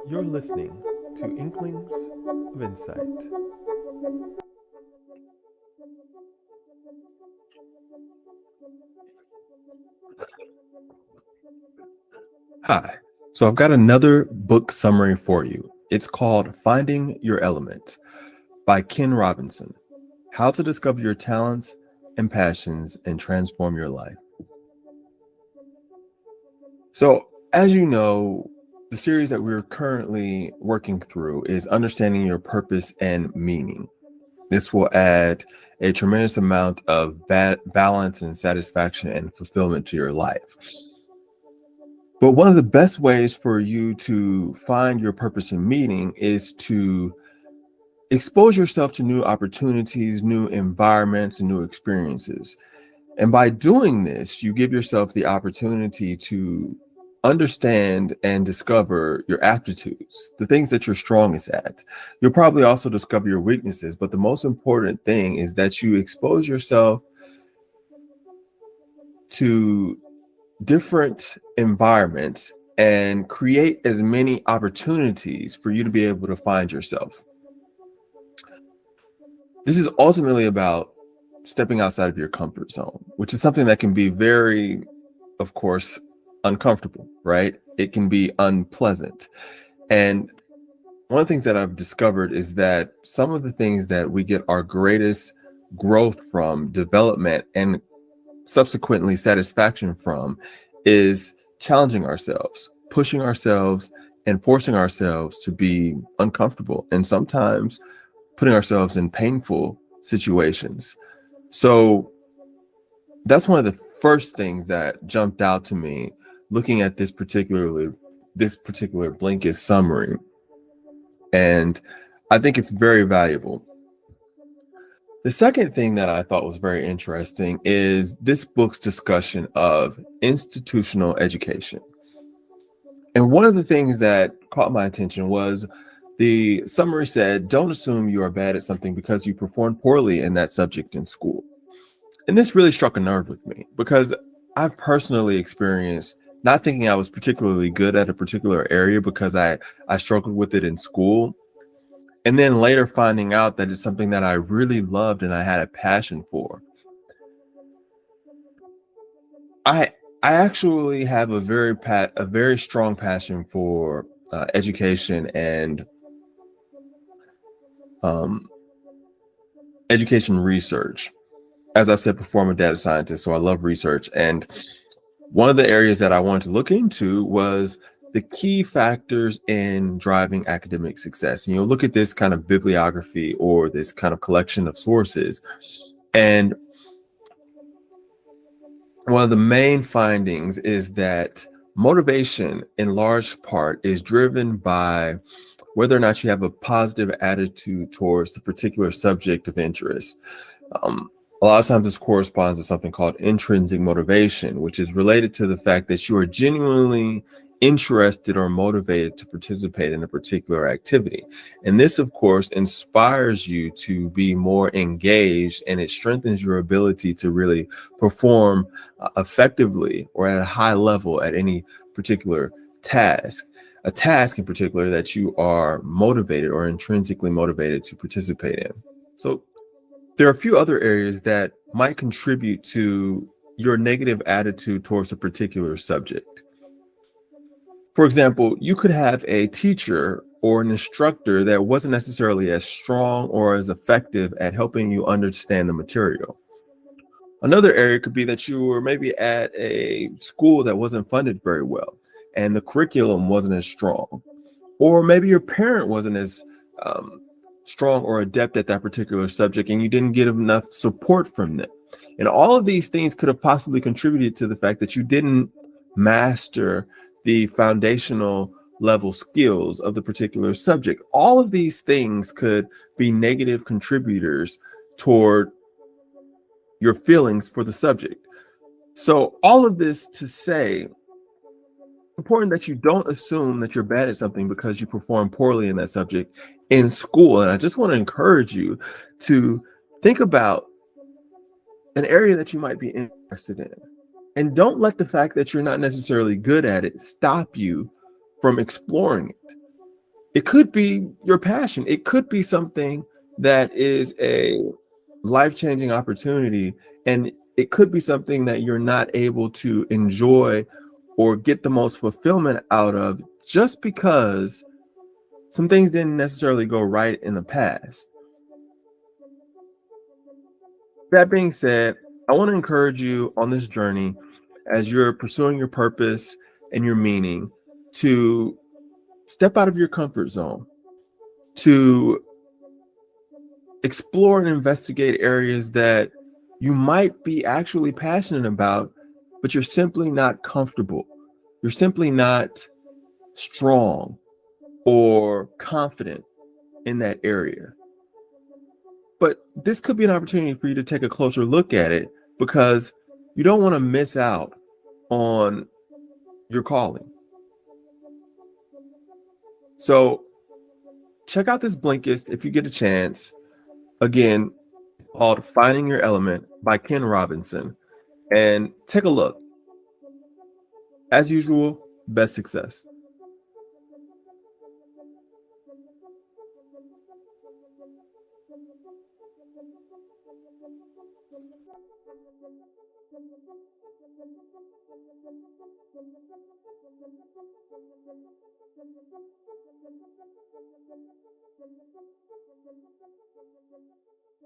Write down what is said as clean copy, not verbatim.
You're listening to Inklings of Insight. Hi. So I've got another book summary for you. It's called Finding Your Element by Ken Robinson. How to discover your talents and passions and transform your life. So, as you know, the series that we're currently working through is understanding your purpose and meaning. This will add a tremendous amount of balance and satisfaction and fulfillment to your life. But one of the best ways for you to find your purpose and meaning is to expose yourself to new opportunities, new environments, and new experiences. And by doing this, you give yourself the opportunity to understand and discover your aptitudes, the things that you're strongest at. You'll probably also discover your weaknesses, but the most important thing is that you expose yourself to different environments and create as many opportunities for you to be able to find yourself. This is ultimately about stepping outside of your comfort zone, which is something that can be very, of course, uncomfortable, right? It can be unpleasant. And one of the things that I've discovered is that some of the things that we get our greatest growth from, development, and subsequently satisfaction from is challenging ourselves, pushing ourselves, and forcing ourselves to be uncomfortable, and sometimes putting ourselves in painful situations. So that's one of the first things that jumped out to me looking at this particular Blinkist summary. And I think it's very valuable. The second thing that I thought was very interesting is this book's discussion of institutional education. And one of the things that caught my attention was the summary said, don't assume you are bad at something because you performed poorly in that subject in school. And this really struck a nerve with me because I've personally experienced not thinking I was particularly good at a particular area because I struggled with it in school. And then later finding out that it's something that I really loved and I had a passion for. I actually have a very strong passion for education and um, education research. As I've said before, I'm a data scientist, so I love research. And one of the areas that I wanted to look into was the key factors in driving academic success. And you'll look at this kind of bibliography or this kind of collection of sources. And one of the main findings is that motivation, in large part, is driven by whether or not you have a positive attitude towards the particular subject of interest. A lot of times this corresponds to something called intrinsic motivation, which is related to the fact that you are genuinely interested or motivated to participate in a particular activity. And this, of course, inspires you to be more engaged, and it strengthens your ability to really perform effectively or at a high level at any particular task. A task in particular that you are motivated or intrinsically motivated to participate in. So there are a few other areas that might contribute to your negative attitude towards a particular subject. For example, you could have a teacher or an instructor that wasn't necessarily as strong or as effective at helping you understand the material. Another area could be that you were maybe at a school that wasn't funded very well and the curriculum wasn't as strong. Or maybe your parent wasn't as strong or adept at that particular subject and you didn't get enough support from them. And all of these things could have possibly contributed to the fact that you didn't master the foundational level skills of the particular subject. All of these things could be negative contributors toward your feelings for the subject. So all of this to say, important that you don't assume that you're bad at something because you perform poorly in that subject in school. And I just want to encourage you to think about an area that you might be interested in. And don't let the fact that you're not necessarily good at it stop you from exploring it. It could be your passion. It could be something that is a life-changing opportunity, and it could be something that you're not able to enjoy or get the most fulfillment out of just because some things didn't necessarily go right in the past. That being said, I want to encourage you on this journey as you're pursuing your purpose and your meaning to step out of your comfort zone, to explore and investigate areas that you might be actually passionate about, but you're simply not comfortable. You're simply not strong or confident in that area. But this could be an opportunity for you to take a closer look at it because you don't want to miss out on your calling. So check out this Blinkist if you get a chance. Again, called Finding Your Element by Ken Robinson. And take a look. As usual, best success.